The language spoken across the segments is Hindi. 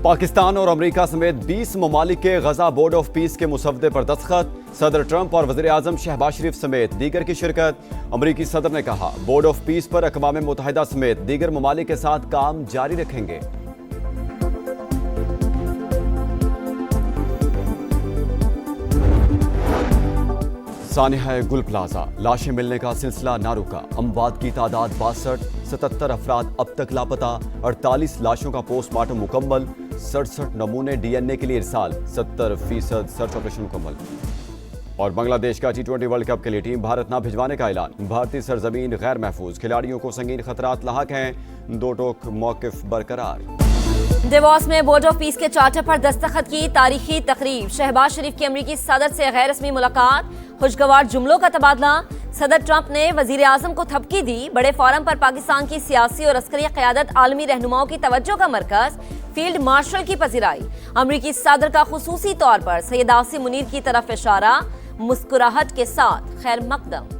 पाकिस्तान और अमेरिका समेत 20 ममालिक के गजा बोर्ड ऑफ पीस के मुसवदे पर दस्तखत। सदर ट्रंप और वज़ीर आज़म शहबाज शरीफ समेत दीगर की शिरकत। अमेरिकी सदर ने कहा बोर्ड ऑफ पीस पर अक़वाम मुत्तहिदा समेत दीगर ममालिक के साथ काम जारी रखेंगे। सानिया गुल प्लाजा लाशें मिलने का सिलसिला ना रुका। अमवात की तादाद 62, 77 अफराद अब तक लापता। 48 लाशों का पोस्टमार्टम मुकम्मल। 67 नमूने DNA के लिए इरसाल। 70% सर्च ऑपरेशन मुकम्मल। और बांग्लादेश का T20 वर्ल्ड कप के लिए टीम भारत ना भिजवाने का ऐलान। भारतीय सरजमीन गैर महफूज, खिलाड़ियों को संगीन खतरात लाहक हैं। दो टोक मौकिफ बरकरार। देवोस में बोर्ड ऑफ पीस के चार्टर पर दस्तखत की तारीखी तकरीब। शहबाज शरीफ की अमरीकी सदर से गैर रस्मी मुलाकात, खुशगवार जुमलों का तबादला। सदर ट्रंप ने वजीर आजम को थपकी दी। बड़े फोरम पर पाकिस्तान की सियासी और अस्करी क़यादत आलमी रहनुमाओं की तवज्जो का मरकज। फील्ड मार्शल की पजीराई। अमरीकी सदर का खुसूसी तौर पर सैयद आसिम मुनीर की तरफ इशारा। मुस्कुराहट के साथ खैर मकदम।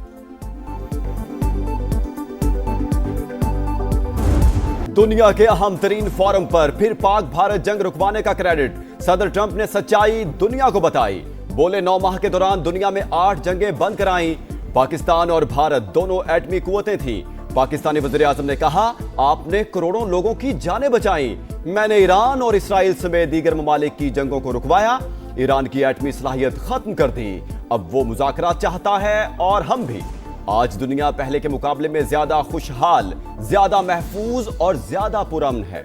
दुनिया के अहम तरीन फोरम पर फिर पाक भारत जंग रुकवाने का क्रेडिट। सदर ट्रंप ने सच्चाई दुनिया को बताई। बोले 9 माह के दौरान दुनिया में 8 जंगें बंद कराई। पाकिस्तान और भारत दोनों एटमी कुव्वतें थी। पाकिस्तानी वज़ीर आज़म ने कहा आपने करोड़ों लोगों की जानें बचाई। मैंने ईरान और इसराइल समेत दीगर ममालिक की जंगों को रुकवाया। ईरान की एटमी सलाहियत खत्म कर दी। अब वो मुज़ाकरात चाहता है और हम भी। आज दुनिया पहले के मुकाबले में ज्यादा खुशहाल, ज्यादा महफूज और ज्यादा पुरअमन है।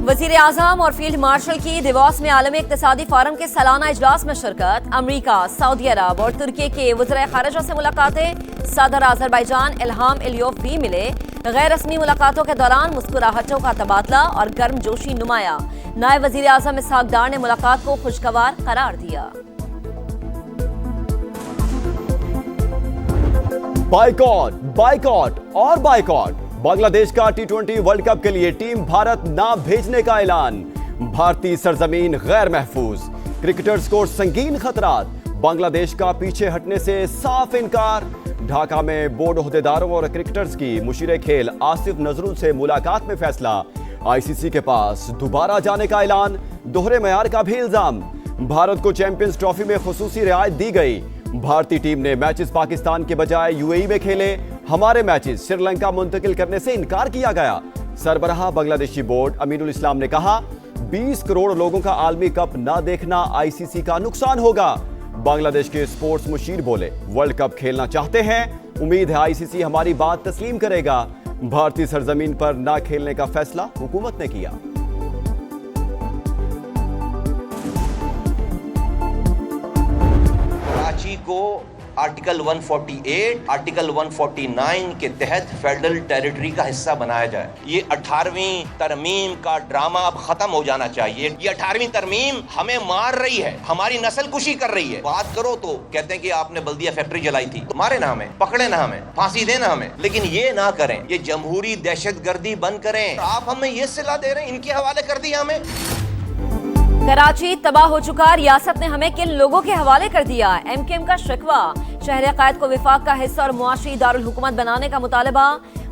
वजीर आजम और फील्ड मार्शल की देवोस में आलमी इक्तिसादी फोरम के सालाना इजलास में शिरकत। अमरीका, सऊदी अरब और तुर्की के वज़ीर ख़ारिजा से मुलाकातें। सदर अज़रबैजान इल्हाम एलियोव भी मिले। गैर रस्मी मुलाकातों के दौरान मुस्कुराहटों का तबादला और गर्मजोशी नुमाया। नायब वज़ीर आज़म इसहाक डार ने मुलाकात को खुशगवार करार दिया। बाइकॉट, बाइकॉट और बाइकॉट। बांग्लादेश का T20 वर्ल्ड कप के लिए टीम भारत ना भेजने का ऐलान। भारतीय सरजमीन गैर महफूज, क्रिकेटर्स को संगीन खतरात। बांग्लादेश का पीछे हटने से साफ इनकार। ढाका में बोर्ड ओहदेदारों और क्रिकेटर्स की मुशीर खेल आसिफ नजरुल से मुलाकात में फैसला। ICC के पास दोबारा जाने का ऐलान। दोहरे मयार का भी इल्जाम। भारत को चैंपियंस ट्रॉफी में खुसूसी रियायत दी गई। भारतीय टीम ने मैचेस पाकिस्तान के बजाय UAE में खेले। हमारे मैचेस श्रीलंका मुंतकिल करने से इनकार किया गया। सरबराह बांग्लादेशी बोर्ड अमीनुल इस्लाम ने कहा 20 करोड़ लोगों का आलमी कप ना देखना ICC का नुकसान होगा। बांग्लादेश के स्पोर्ट्स मुशीर बोले वर्ल्ड कप खेलना चाहते हैं। उम्मीद है ICC हमारी बात तस्लीम करेगा। भारतीय सरजमीन पर ना खेलने का फैसला हुकूमत ने किया। कराची को आर्टिकल 148, आर्टिकल 149 के तहत फेडरल टेरिटरी का हिस्सा बनाया जाए। ये 18वीं तरमीम का ड्रामा अब खत्म हो जाना चाहिए। ये 18वीं तरमीम हमें मार रही है, हमारी नस्ल कुशी कर रही है। बात करो तो कहते हैं कि आपने बल्दिया फैक्ट्री जलाई थी, तो मारे ना हमें, पकड़े ना हमें, फांसी देना हमें, लेकिन ये ना करें। ये जमहूरी दहशतगर्दी बंद करें। आप हमें ये सिला दे रहे हैं, इनके हवाले कर दिया हमें। कराची तबाह हो चुका, रियासत ने हमें किन लोगों के हवाले कर दिया। MKM का शिकवा। शहर कायद को विफाक का हिस्सा और मुआशी दारुल हुकूमत बनाने का मुतालबा।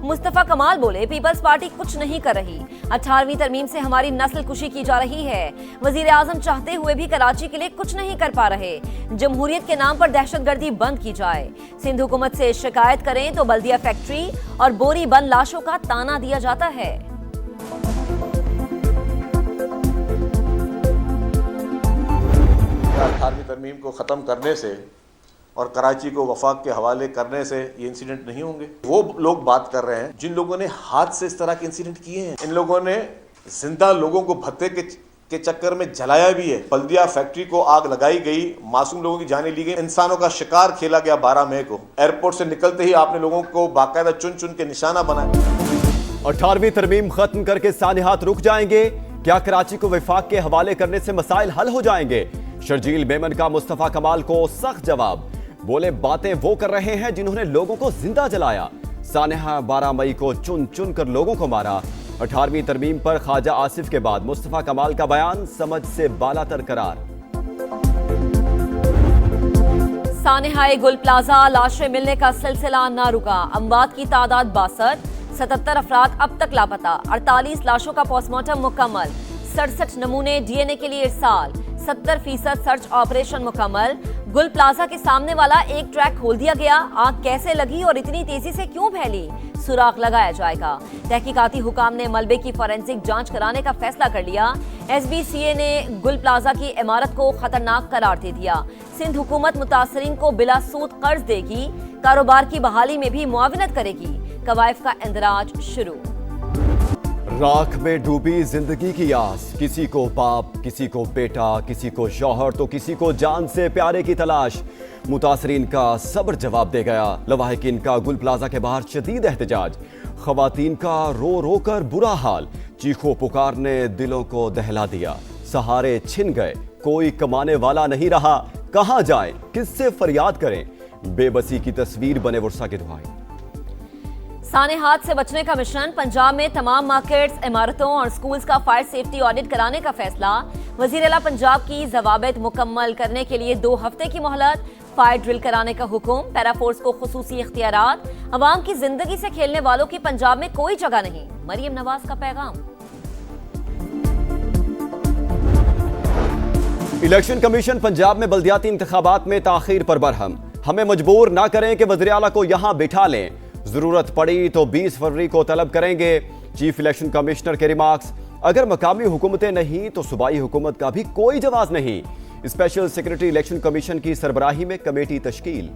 मुस्तफा कमाल बोले पीपल्स पार्टी कुछ नहीं कर रही। 18वीं तरमीम से हमारी नस्ल कुशी की जा रही है। वजीर आजम चाहते हुए भी कराची के लिए कुछ नहीं कर पा रहे। जमहूरियत के नाम पर दहशतगर्दी बंद की जाए। सिंध हुकूमत से शिकायत करें तो बल्दिया फैक्ट्री और बोरी बंद लाशों का ताना दिया जाता है। 18वीं तरमीम को ख़त्म करने से और कराची को वफाक के हवाले करने से ये इंसिडेंट नहीं होंगे। वो लोग बात कर रहे हैं जिन लोगों ने हाथ से इस तरह के इंसिडेंट किए हैं। इन लोगों ने जिंदा लोगों को भत्ते के चक्कर में जलाया भी है। बल्दिया फैक्ट्री को आग लगाई गई, मासूम लोगों की जानें ली गई, इंसानों का शिकार खेला गया। 12 मई को एयरपोर्ट से निकलते ही आपने लोगों को बाकायदा चुन चुन के निशाना बनाया। 18वीं तरमीम खत्म करके सानिहात रुक जाएंगे। क्या कराची को विफाक के हवाले करने से मसाइल हल हो जाएंगे? शर्जील मेमन का मुस्तफा कमाल को सख्त जवाब। बोले बातें वो कर रहे हैं जिन्होंने लोगों को जिंदा जलाया। सानिहा 12 मई को चुन चुन कर लोगों को मारा। 18वीं तरमीम पर ख्वाजा आसिफ के बाद मुस्तफा कमाल का बयान समझ से बालातर करार। सानिहाए गुल प्लाजा लाशें मिलने का सिलसिला ना रुका। अमवात की तादाद 62, 77 अफराद अब तक लापता। 48 लाशों का पोस्टमार्टम मुकम्मल। 67 नमूने डीएनए के लिए इरसाल। 70% सर्च ऑपरेशन मुकम्मल। गुल प्लाजा के सामने वाला एक ट्रैक खोल दिया गया। आग कैसे लगी और इतनी तेजी से क्यों फैली, सुराग लगाया जाएगा। तहकीकाती हुकाम ने मलबे की फॉरेंसिक जांच कराने का फैसला कर लिया। एसबीसीए ने गुल प्लाजा की इमारत को खतरनाक करार दे दिया। सिंध हुकूमत मुतासरीन को बिला सूद कर्ज देगी। कारोबार की बहाली में भी मुआविनत करेगी। कवायफ का इंदराज शुरू। राख में डूबी जिंदगी की आस, किसी को बाप, किसी को बेटा, किसी को शौहर तो किसी को जान से प्यारे की तलाश। मुतासरीन का सब्र जवाब दे गया। लवाहिकीन का गुल प्लाजा के बाहर शदीद एहतजाज। खवातीन का रो रो कर बुरा हाल। चीखों पुकार ने दिलों को दहला दिया। सहारे छिन गए, कोई कमाने वाला नहीं रहा। कहां जाएं, किससे फरियाद करें, बेबसी की तस्वीर बने वर्षा की दुआएं। सानेहात से बचने का मिशन। पंजाब में तमाम मार्केट्स, इमारतों और स्कूल्स का फायर सेफ्टी ऑडिट कराने का फैसला। वजीर आला पंजाब की जवाबित मुकम्मल करने के लिए 2 हफ्ते की मोहलत। फायर ड्रिल कराने का हुक्म। पैराफोर्स को खुसूसी इख्तियारात। अवाम की जिंदगी से खेलने वालों की पंजाब में कोई जगह नहीं, मरियम नवाज का पैगाम। इलेक्शन कमीशन पंजाब में बल्दियाती इंतखाबात में ताखीर पर बरहम। हमें मजबूर ना करें कि वज़ीर आला को यहां बिठा लें, जरूरत पड़ी तो 20 फरवरी को तलब करेंगे। चीफ इलेक्शन कमिश्नर के रिमार्क्स। अगर मकामी हुकूमतें नहीं तो सूबाई हुकूमत का भी कोई जवाब नहीं। स्पेशल सेक्रेटरी इलेक्शन कमीशन की सरबराही में कमेटी तश्कील।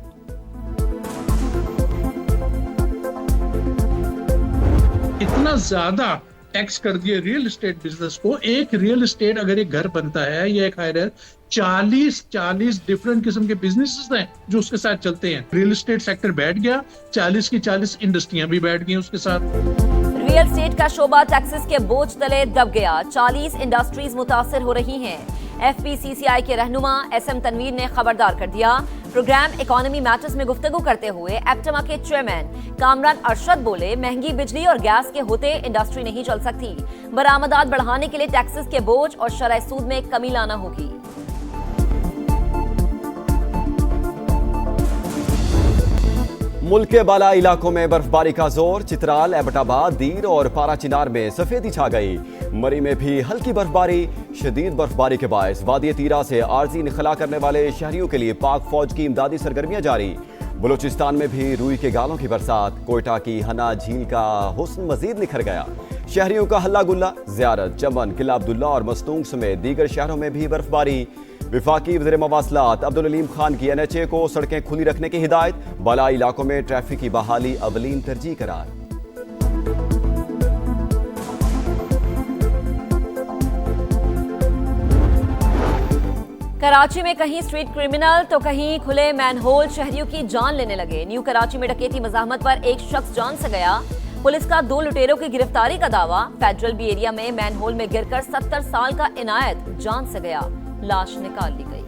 इतना ज्यादा टैक्स कर दिए रियल एस्टेट बिजनेस को। एक रियल एस्टेट अगर एक घर बनता है या एक हायर 40 डिफरेंट किस्म के बिजनेसेस हैं जो उसके साथ चलते हैं। रियल एस्टेट सेक्टर बैठ गया, 40 की 40 इंडस्ट्रियां भी बैठ गई उसके साथ। रियल एस्टेट का शोबा टैक्सेस के बोझ तले दब गया। 40 इंडस्ट्रीज मुतासर हो रही हैं। एफपीसीसीआई के रहनुमा एसएम तनवीर ने खबरदार कर दिया। प्रोग्राम इकोनॉमी मैटर्स में गुफ्तगू करते हुए एप्टमा के चेयरमैन कामरान अरशद बोले, महंगी बिजली और गैस के होते इंडस्ट्री नहीं चल सकती। बरामदात बढ़ाने के लिए टैक्सेस के बोझ और शरह सूद में कमी लाना होगी। मुल्क के बाला इलाकों में बर्फबारी का जोर। चित्राल, एबटाबाद, दीर और पाराचिनार में सफेदी छा गई। मरी में भी हल्की बर्फबारी। शदीद बर्फबारी के बायस वादी तीरा से आर्जी निखला करने वाले शहरियों के लिए पाक फौज की इमदादी सरगर्मियां जारी। बलूचिस्तान में भी रूई के गालों की बरसात। कोयटा की हना झील का हुस्न मजीद निखर गया। शहरियों का हल्ला गुल्ला। ज़ियारत, चमन, किला अब्दुल्ला और मस्तूंग समेत दीगर शहरों में भी बर्फबारी। विफाकी वज़ीर मवासलात अब्दुल अलीम खान की NHA को सड़कें खुली रखने की हिदायत। बाला इलाकों में ट्रैफिक की बहाली अवलीन तरजीह करार। कराची में कहीं स्ट्रीट क्रिमिनल तो कहीं खुले मैनहोल शहरियों की जान लेने लगे। न्यू कराची में डकैती मज़ाहमत पर एक शख्स जान से गया। पुलिस का 2 लुटेरों की गिरफ्तारी का दावा। फेडरल बी एरिया में मैनहोल में गिरकर 70 साल का इनायत जान से गया। लाश निकाल ली गई।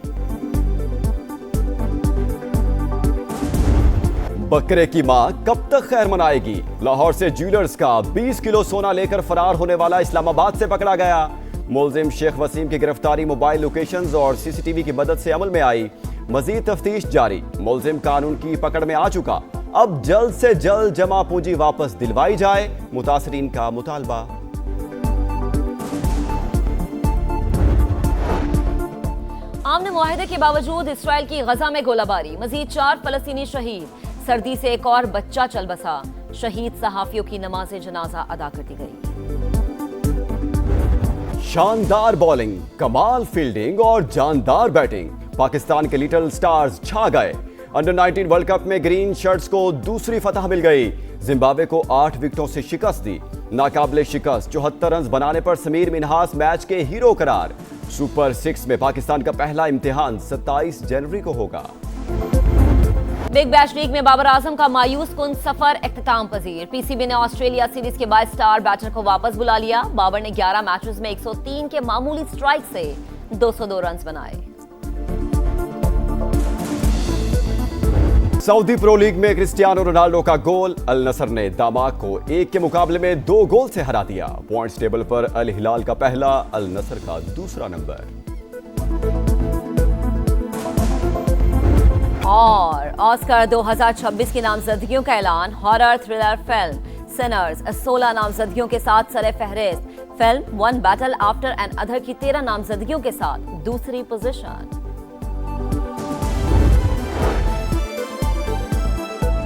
बकरे की मां कब तक खैर मनाएगी। लाहौर से ज्वेलर्स का 20 किलो सोना लेकर फरार होने वाला इस्लामाबाद से पकड़ा गया। मुलजिम शेख वसीम की गिरफ्तारी मोबाइल लोकेशंस और सीसीटीवी की मदद से अमल में आई। मजीद तफ्तीश जारी। मुलजिम कानून की पकड़ में आ चुका। अब जल्द से जल्द जमा पूंजी वापस दिलवाई जाए, मुतासरीन का मुतालबा। आमने मुआहदे के बावजूद इसराइल की गजा में गोलाबारी। मजीद 4 फलस्तीनी शहीद। सर्दी से एक और बच्चा चल बसा। शहीद सहाफियों की नमाज जनाजा अदा कर दी गई। शानदार बॉलिंग, कमाल फील्डिंग और जानदार बैटिंग। पाकिस्तान के लिटिल स्टार्स छा गए। अंडर 19 वर्ल्ड कप में ग्रीन शर्ट्स को दूसरी फतह मिल गई। जिम्बाब्वे को 8 विकेटों से शिकस्त दी। नाकाबिले शिकस्त 74 रन बनाने पर समीर मिन्हास मैच के हीरो करार। सुपर 6 में पाकिस्तान का पहला इम्तिहान 27 जनवरी को होगा। बिग बैश लीग में बाबर आजम का मायूस कुन सफर इख्तिताम पजीर। पीसीबी ने ऑस्ट्रेलिया सीरीज के बाद स्टार बैटर को वापस बुला लिया। बाबर ने 11 मैचेस में 103 के मामूली स्ट्राइक से 202 रन बनाए। सऊदी प्रो लीग में क्रिस्टियानो रोनाल्डो का गोल। अल नसर ने दामाक को 1 के मुकाबले में 2 गोल से हरा दिया। पॉइंट्स टेबल पर अल हिलाल का पहला, अल नसर का दूसरा नंबर। और ऑस्कर 2026 की नामजदगियों का ऐलान। हॉरर थ्रिलर फिल्म सिनर्स 16 नामजदगियों के साथ सरे फहरिस्त। फिल्म वन बैटल आफ्टर एन अदर की 13 नामजदगियों के साथ दूसरी पोजीशन।